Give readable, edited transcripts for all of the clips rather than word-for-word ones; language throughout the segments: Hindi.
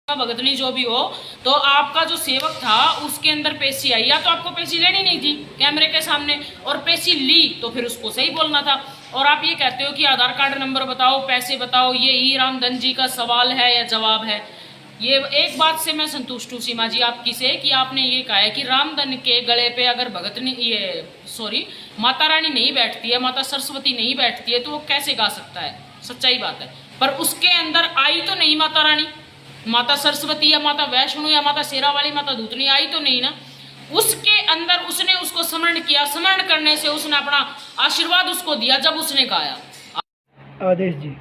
भगतनी जो भी हो, तो आपका जो सेवक था उसके अंदर पेशी आई, या तो आपको पेशी लेनी नहीं थी कैमरे के सामने, और पेशी ली तो फिर उसको सही बोलना था। और आप ये कहते हो कि आधार कार्ड नंबर बताओ, पैसे बताओ, ये ही रामधन जी का सवाल है या जवाब है। ये एक बात से मैं संतुष्ट हूँ सीमा जी आपकी से, कि आपने ये कहा है कि रामधन के गले पे अगर भगतनी माता रानी नहीं बैठती है, माता सरस्वती नहीं बैठती है, तो वो कैसे गा सकता है? सच्चाई बात है। पर उसके अंदर आई तो नहीं माता रानी, माता सरस्वती या माता वैष्णो या माता शेरावाली, माता धूतनी आई तो नहीं ना। उसके अंदर उसने उसको स्मरण किया, स्मरण करने से उसने अपना आशीर्वाद उसको दिया जब उसने गाया। आदेश जी।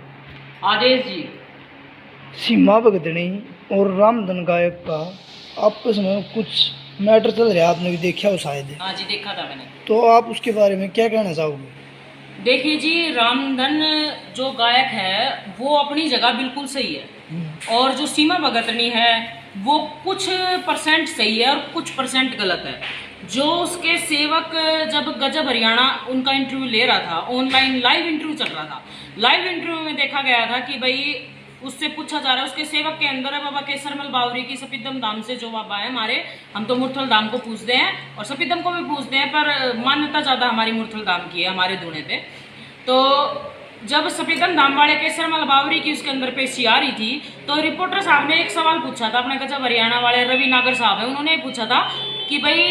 आदेश जी। सीमा भगतनी और रामधन गायक का आपस में कुछ मैटर चल रहा है, आपने भी देखा हो शायद। हाँ जी, देखा था मैंने। तो आप उसके बारे में क्या कहना चाहोगे? देखिए जी, रामधन जो गायक है वो अपनी जगह बिल्कुल सही है, और जो सीमा भगतनी है वो कुछ परसेंट सही है और कुछ परसेंट गलत है। जो उसके सेवक जब गजब हरियाणा उनका इंटरव्यू ले रहा था, ऑनलाइन लाइव इंटरव्यू चल रहा था, लाइव इंटरव्यू में देखा गया था कि भाई उससे पूछा जा रहा है, उसके सेवक के अंदर है बाबा केसरमल बावरी की सफीदम धाम से जो बाबा है हमारे, हम तो मुरथल धाम को पूछते हैं और सफीदम को भी पूछते हैं, पर मान्यता ज़्यादा हमारी मुरथल धाम की है हमारे धुने पे। तो जब सफीदम धाम वाले केसरमल बावरी की उसके अंदर पेशी आ रही थी, तो रिपोर्टर साहब ने एक सवाल पूछा था, अपने गजब हरियाणा वाले रवि नागर साहब है, उन्होंने पूछा था कि भाई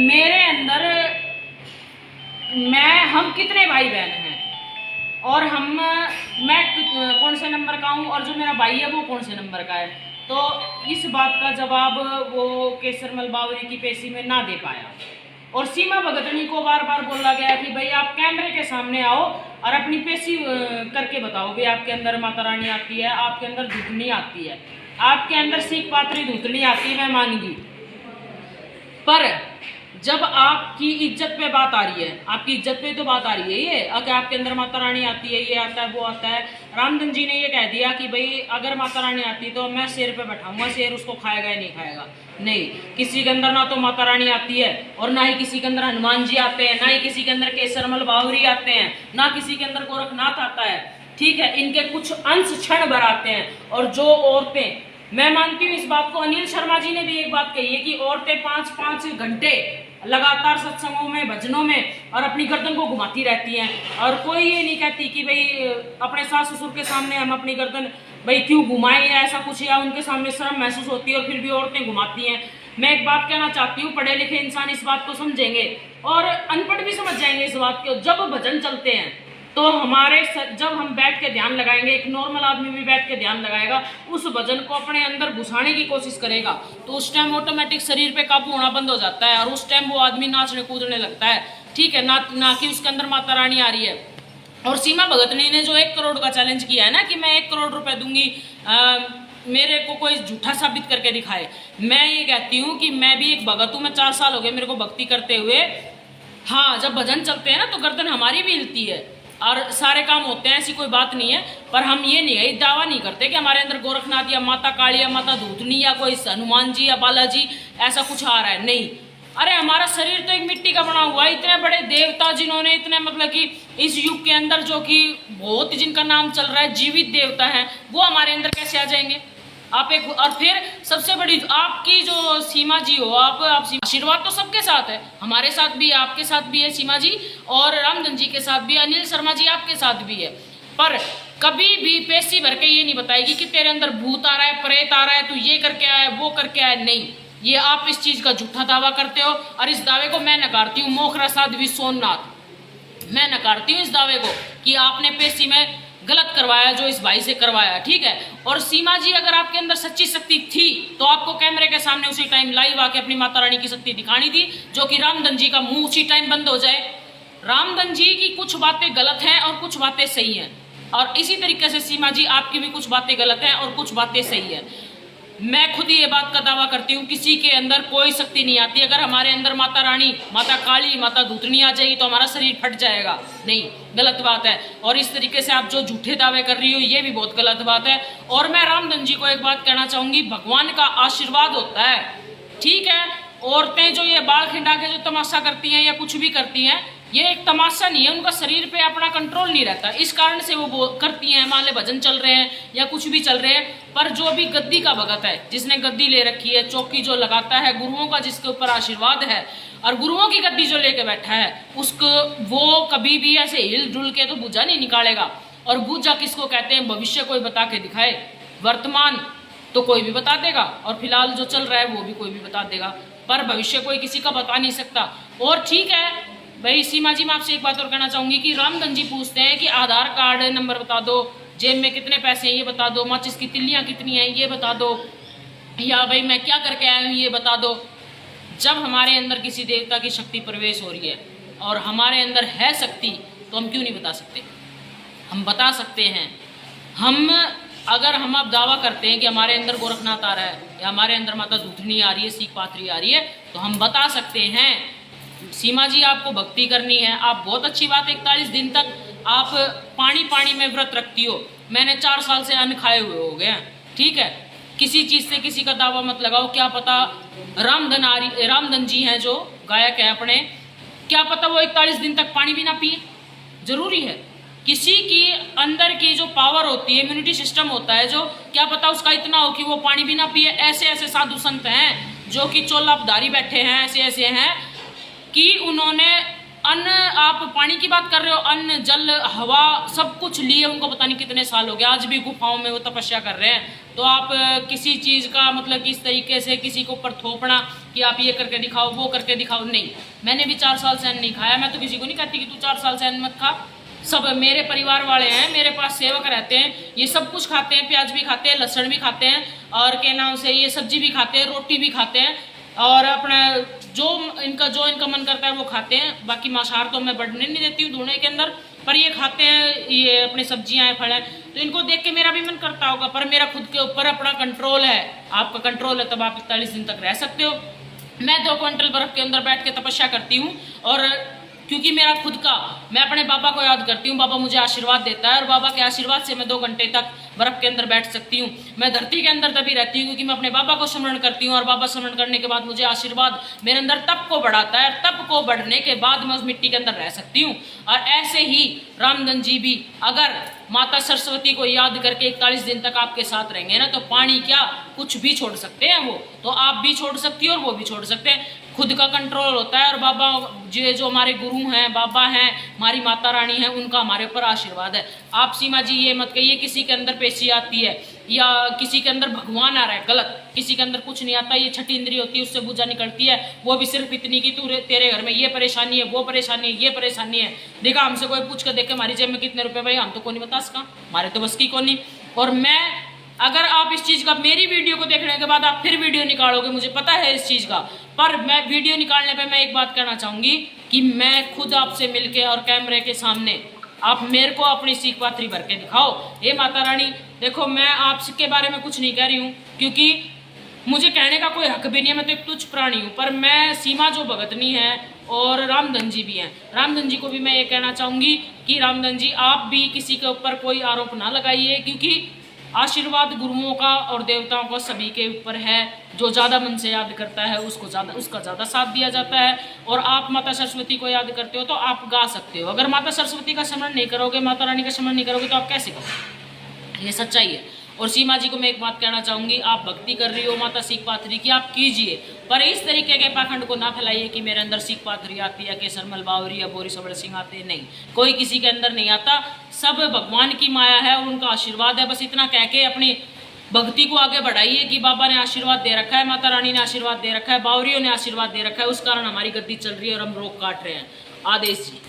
मेरे अंदर हम कितने भाई बहन हैं, और मैं कौन से नंबर का हूँ, और जो मेरा भाई है वो कौन से नंबर का है। तो इस बात का जवाब वो केसरमल बावरी की पेशी में ना दे पाया, और सीमा भगतनी को बार बार बोला गया कि भाई आप कैमरे के सामने आओ और अपनी पेशी करके बताओ भाई आपके अंदर माता रानी आती है, आपके अंदर धूतनी आती है, आपके अंदर सीख पात्री धूतनी आती है, मैं मानगी। पर जब आपकी इज्जत पे बात आ रही है, आपकी इज्जत पे तो बात आ रही है ये, अगर आपके अंदर माता रानी आती है, ये आता है वो आता है। रामधन जी ने ये कह दिया कि भाई अगर माता रानी आती है तो मैं शेर पे बैठाऊंगा, शेर उसको खाएगा या नहीं खाएगा? नहीं, किसी के अंदर ना तो माता रानी आती है, और ना ही किसी के अंदर हनुमान जी आते हैं, ना ही किसी के अंदर केसरमल बावरी आते हैं, ना किसी के अंदर गोरखनाथ आता है। ठीक है, इनके कुछ अंश क्षण भर आते हैं। और जो औरतें, मैं मानती हूँ इस बात को, अनिल शर्मा जी ने भी एक बात कही है कि औरतें 5-5 घंटे लगातार सत्संगों में, भजनों में और अपनी गर्दन को घुमाती रहती हैं, और कोई ये नहीं कहती कि भाई अपने सास ससुर के सामने हम अपनी गर्दन भाई क्यों घुमाएं या ऐसा कुछ, या उनके सामने शर्म महसूस होती है और फिर भी औरतें घुमाती हैं। मैं एक बात कहना चाहती हूँ, पढ़े लिखे इंसान इस बात को समझेंगे और अनपढ़ भी समझ जाएंगे इस बात को। जब भजन चलते हैं तो जब हम बैठ के ध्यान लगाएंगे, एक नॉर्मल आदमी भी बैठ के ध्यान लगाएगा, उस भजन को अपने अंदर घुसाने की कोशिश करेगा, तो उस टाइम ऑटोमेटिक शरीर पे काबू होना बंद हो जाता है, और उस टाइम वो आदमी नाचने कूदने लगता है। ठीक है ना कि उसके अंदर माता रानी आ रही है। और सीमा भगतनी ने जो 1 करोड़ का चैलेंज किया है ना, कि मैं 1 करोड़ रुपए दूंगी, मेरे को कोई झूठा साबित करके दिखाए। मैं ये कहती हूँ कि मैं भी एक भगत हूँ, मैं 4 साल हो गए मेरे को भक्ति करते हुए। हाँ, जब भजन चलते हैं ना तो गर्दन हमारी भी हिलती है और सारे काम होते हैं, ऐसी कोई बात नहीं है। पर हम ये नहीं है, दावा नहीं करते कि हमारे अंदर गोरखनाथ या माता काली या माता धूतनी या कोई हनुमान जी या बालाजी ऐसा कुछ आ रहा है, नहीं। अरे हमारा शरीर तो एक मिट्टी का बना हुआ है। इतने बड़े देवता जिन्होंने इतने मतलब कि इस युग के अंदर जो कि बहुत जिनका नाम चल रहा है, जीवित देवता है, वो हमारे अंदर कैसे आ जाएंगे? आप एक, और फिर सबसे बड़ी आपकी जो सीमा जी हो, आप आशीर्वाद तो सबके साथ है, हमारे साथ भी है, आपके साथ भी है सीमा जी, और रामधन जी के साथ भी, अनिल शर्मा जी आपके साथ भी है। पर कभी भी पेशी भर के ये नहीं बताएगी कि तेरे अंदर भूत आ रहा है, प्रेत आ रहा है, तू ये करके आया, वो करके आया। नहीं, ये आप इस चीज का झूठा दावा करते हो, और इस दावे को मैं नकारती हूँ। मोखरा साध्वी सोमनाथ, मैं नकारती हूँ इस दावे को कि आपने पेशी में गलत करवाया जो इस भाई से करवाया। ठीक है, और सीमा जी अगर आपके अंदर सच्ची शक्ति थी तो आपको कैमरे के सामने उसी टाइम लाइव आके अपनी माता रानी की शक्ति दिखानी थी, जो कि रामधन जी का मुंह उसी टाइम बंद हो जाए। रामधन जी की कुछ बातें गलत हैं और कुछ बातें सही हैं, और इसी तरीके से सीमा जी आपकी भी कुछ बातें गलत हैं और कुछ बातें सही है। मैं खुद ये बात का दावा करती हूँ, किसी के अंदर कोई शक्ति नहीं आती। अगर हमारे अंदर माता रानी, माता काली, माता धूतनी आ जाएगी तो हमारा शरीर फट जाएगा, नहीं, गलत बात है। और इस तरीके से आप जो झूठे दावे कर रही हो, ये भी बहुत गलत बात है। और मैं रामधन जी को एक बात कहना चाहूंगी, भगवान का आशीर्वाद होता है। ठीक है, औरतें जो ये बाल खिंडा के जो तमाशा करती हैं या कुछ भी करती हैं, ये एक तमाशा नहीं है, उनका शरीर पे अपना कंट्रोल नहीं रहता, इस कारण से वो करती हैं। मान ले भजन चल रहे हैं या कुछ भी चल रहे हैं, पर जो भी गद्दी का भगत है, जिसने गद्दी ले रखी है, चौकी जो लगाता है गुरुओं का, जिसके ऊपर आशीर्वाद है और गुरुओं की गद्दी जो लेके बैठा है, उसको वो कभी भी ऐसे हिल डुल के तो बूझा नहीं निकालेगा। और बूझा किसको कहते हैं? भविष्य कोई बता के दिखाए, वर्तमान तो कोई भी बता देगा और फिलहाल जो चल रहा है वो भी कोई भी बता देगा, पर भविष्य कोई किसी का बता नहीं सकता। और ठीक है भाई सीमा जी, मैं आपसे एक बात और कहना चाहूंगी कि रामधन जी पूछते हैं कि आधार कार्ड नंबर बता दो, जेब में कितने पैसे हैं ये बता दो, माचिस की तिल्लियाँ कितनी हैं ये बता दो, या भाई मैं क्या करके आया हूँ ये बता दो। जब हमारे अंदर किसी देवता की शक्ति प्रवेश हो रही है और हमारे अंदर है शक्ति, तो हम क्यों नहीं बता सकते? हम बता सकते हैं। अगर हम अब दावा करते हैं कि हमारे अंदर गोरखनाथ आ रहा है या हमारे अंदर माता दूधनी आ रही है, सीख पात्री आ रही है, तो हम बता सकते हैं। सीमा जी, आपको भक्ति करनी है, आप बहुत अच्छी बात है, 41 दिन तक आप पानी में व्रत रखती हो। मैंने 4 साल से अन्न खाए हुए हो गए, ठीक है। किसी चीज़ से किसी का दावा मत लगाओ, क्या पता रामधन जी हैं जो गायक हैं अपने, क्या पता वो 41 दिन तक पानी भी ना पिए। जरूरी है किसी की अंदर की जो पावर होती है, इम्यूनिटी सिस्टम होता है जो, क्या पता उसका इतना हो कि वो पानी भी ना पिए। ऐसे ऐसे साधु संत हैं जो कि चोलापधारी बैठे हैं, ऐसे ऐसे हैं कि उन्होंने अन्न, आप पानी की बात कर रहे हो, अन्न जल हवा सब कुछ लिए उनको पता नहीं कितने साल हो गए, आज भी गुफाओं में वो तपस्या कर रहे हैं। तो आप किसी चीज़ का मतलब कि इस तरीके से किसी के ऊपर थोपना कि आप ये करके दिखाओ वो करके दिखाओ, नहीं। मैंने भी 4 साल से अन्न नहीं खाया, मैं तो किसी को नहीं कहती कि तू 4 साल से अन्न मत खा। सब मेरे परिवार वाले हैं, मेरे पास सेवक रहते हैं, ये सब कुछ खाते हैं, प्याज भी खाते हैं, लहसुन भी खाते हैं, और क्या नाम से ये सब्जी भी खाते हैं, रोटी भी खाते हैं, और अपना जो इनका मन करता है वो खाते हैं। बाकी मांसाहार तो मैं बढ़ने नहीं देती हूँ धुने के अंदर, पर ये खाते हैं, ये अपनी सब्जियां हैं, फल हैं, तो इनको देख के मेरा भी मन करता होगा। पर मेरा खुद के ऊपर अपना कंट्रोल है, आपका कंट्रोल है, तब आप 41 दिन तक रह सकते हो। मैं 2 क्विंटल बर्फ के अंदर बैठ के तपस्या करती हूँ, और क्योंकि मेरा खुद का, मैं अपने बाबा को याद करती हूँ, बाबा मुझे आशीर्वाद देता है, और बाबा के आशीर्वाद से मैं 2 घंटे तक बर्फ के अंदर बैठ सकती हूँ। मैं धरती के अंदर तभी रहती हूँ क्योंकि मैं अपने बाबा को स्मरण करती हूँ, और बाबा स्मरण करने के बाद मुझे आशीर्वाद मेरे अंदर तप को बढ़ाता है, तप को बढ़ने के बाद मैं उस मिट्टी के अंदर रह सकती हूँ। और ऐसे ही रामधन जी भी अगर माता सरस्वती को याद करके 41 दिन तक आपके साथ रहेंगे ना, तो पानी क्या कुछ भी छोड़ सकते हैं वो, तो आप भी छोड़ सकती हो और वो भी छोड़ सकते हैं। खुद का कंट्रोल होता है, और बाबा जो हमारे गुरु हैं, बाबा हैं, हमारी माता रानी हैं, उनका हमारे ऊपर आशीर्वाद है। आप सीमा जी ये मत कहिए किसी के अंदर पेशी आती है या किसी के अंदर भगवान आ रहा है, गलत। किसी के अंदर कुछ नहीं आता, ये छठी इंद्रिय होती है, उससे बुझा निकलती है, वो भी सिर्फ इतनी कि तू तेरे घर में ये परेशानी है, वो परेशानी है, ये परेशानी है। देखा हमसे कोई पूछ कर देखे हमारी जेब में कितने रुपए, भाई हम तो कौन नहीं बता सका, हमारे तो बस की कौन नहीं। और मैं, अगर आप इस चीज़ का, मेरी वीडियो को देखने के बाद आप फिर वीडियो निकालोगे, मुझे पता है इस चीज़ का, पर मैं वीडियो निकालने पे मैं एक बात कहना चाहूँगी कि मैं खुद आपसे मिलके और कैमरे के सामने आप मेरे को अपनी सीख पात्री भर के दिखाओ। हे माता रानी, देखो मैं आपके बारे में कुछ नहीं कह रही हूँ क्योंकि मुझे कहने का कोई हक भी नहीं है, मैं तो एक तुच्छ प्राणी हूँ, पर मैं सीमा जो भगतनी है और रामधन जी भी हैं, रामधन जी को भी मैं ये कहना चाहूँगी कि रामधन जी आप भी किसी के ऊपर कोई आरोप ना लगाइए, क्योंकि आशीर्वाद गुरुओं का और देवताओं का सभी के ऊपर है। जो ज़्यादा मन से याद करता है उसका ज़्यादा साथ दिया जाता है। और आप माता सरस्वती को याद करते हो तो आप गा सकते हो, अगर माता सरस्वती का स्मरण नहीं करोगे, माता रानी का स्मरण नहीं करोगे, तो आप कैसे करोगे? ये सच्चाई है। और सीमा जी को मैं एक बात कहना चाहूँगी, आप भक्ति कर रही हो माता सीख पात्री की, आप कीजिए, पर इस तरीके के पाखंड को ना फैलाइए कि मेरे अंदर सीख पात्री आती है, केसरमल बावरी या बोरी सबड़ सिंह आते हैं। नहीं, कोई किसी के अंदर नहीं आता, सब भगवान की माया है और उनका आशीर्वाद है। बस इतना कह के अपनी भक्ति को आगे बढ़ाइए कि बाबा ने आशीर्वाद दे रखा है, माता रानी ने आशीर्वाद दे रखा है, बावरियों ने आशीर्वाद दे रखा है, उस कारण हमारी गद्दी चल रही है और हम रोक काट रहे हैं। आदेश जी।